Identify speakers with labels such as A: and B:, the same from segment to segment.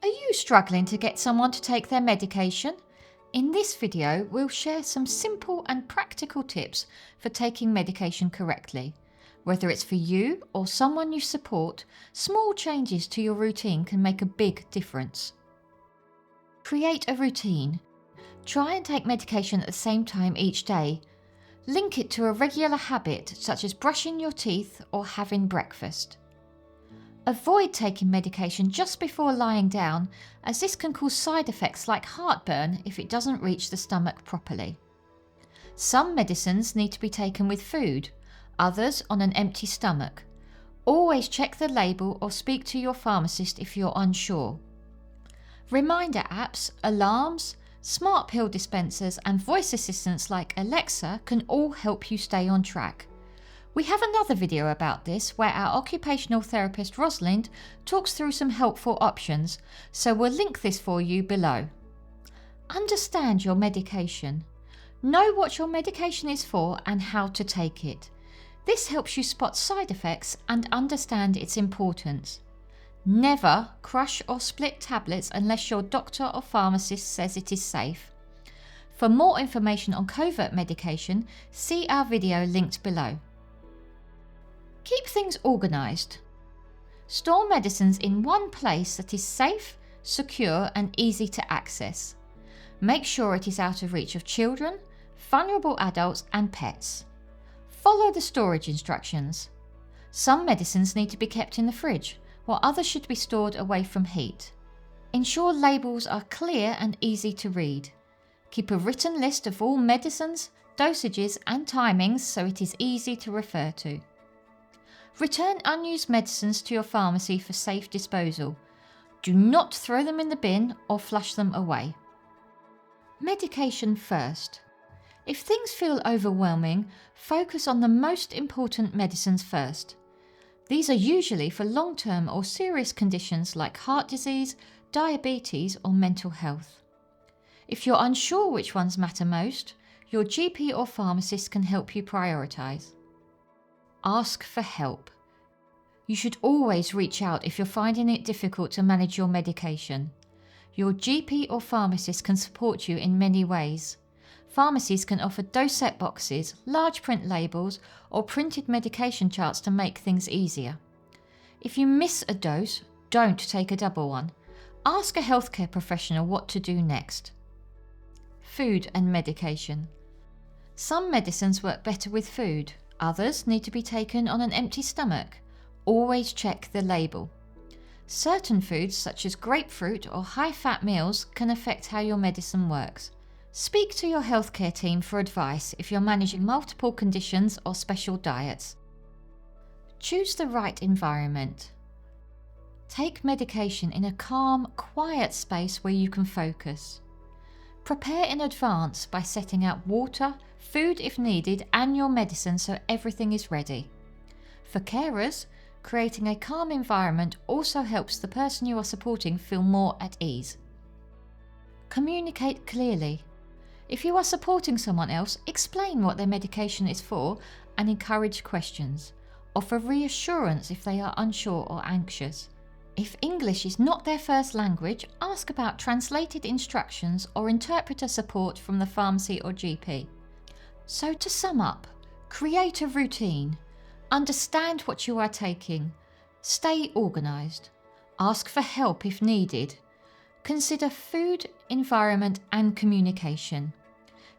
A: Are you struggling to get someone to take their medication? In this video, we'll share some simple and practical tips for taking medication correctly. Whether it's for you or someone you support, small changes to your routine can make a big difference. Create a routine. Try and take medication at the same time each day. Link it to a regular habit such as brushing your teeth or having breakfast. Avoid taking medication just before lying down, as this can cause side effects like heartburn if it doesn't reach the stomach properly. Some medicines need to be taken with food, others on an empty stomach. Always check the label or speak to your pharmacist if you're unsure. Reminder apps, alarms, smart pill dispensers and voice assistants like Alexa can all help you stay on track. We have another video about this where our occupational therapist Rosalind talks through some helpful options, so we'll link this for you below. Understand your medication. Know what your medication is for and how to take it. This helps you spot side effects and understand its importance. Never crush or split tablets unless your doctor or pharmacist says it is safe. For more information on covert medication, see our video linked below. Keep things organised. Store medicines in one place that is safe, secure and easy to access. Make sure it is out of reach of children, vulnerable adults and pets. Follow the storage instructions. Some medicines need to be kept in the fridge, while others should be stored away from heat. Ensure labels are clear and easy to read. Keep a written list of all medicines, dosages and timings so it is easy to refer to. Return unused medicines to your pharmacy for safe disposal. Do not throw them in the bin or flush them away. Medication first. If things feel overwhelming, focus on the most important medicines first. These are usually for long-term or serious conditions like heart disease, diabetes or mental health. If you're unsure which ones matter most, your GP or pharmacist can help you prioritise. Ask for help. You should always reach out if you're finding it difficult to manage your medication. Your GP or pharmacist can support you in many ways. Pharmacies can offer dose set boxes, large print labels, or printed medication charts to make things easier. If you miss a dose, don't take a double one. Ask a healthcare professional what to do next. Food and medication. Some medicines work better with food. Others need to be taken on an empty stomach. Always check the label. Certain foods such as grapefruit or high-fat meals can affect how your medicine works. Speak to your healthcare team for advice if you're managing multiple conditions or special diets. Choose the right environment. Take medication in a calm, quiet space where you can focus. Prepare in advance by setting out water, food if needed and your medicine so everything is ready. For carers, creating a calm environment also helps the person you are supporting feel more at ease. Communicate clearly. If you are supporting someone else, explain what their medication is for and encourage questions. Offer reassurance if they are unsure or anxious. If English is not their first language, ask about translated instructions or interpreter support from the pharmacy or GP. So to sum up, create a routine. Understand what you are taking. Stay organised. Ask for help if needed. Consider food, environment and communication.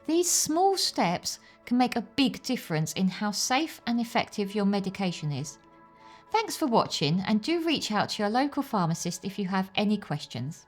A: These small steps can make a big difference in how safe and effective your medication is. Thanks for watching and do reach out to your local pharmacist if you have any questions.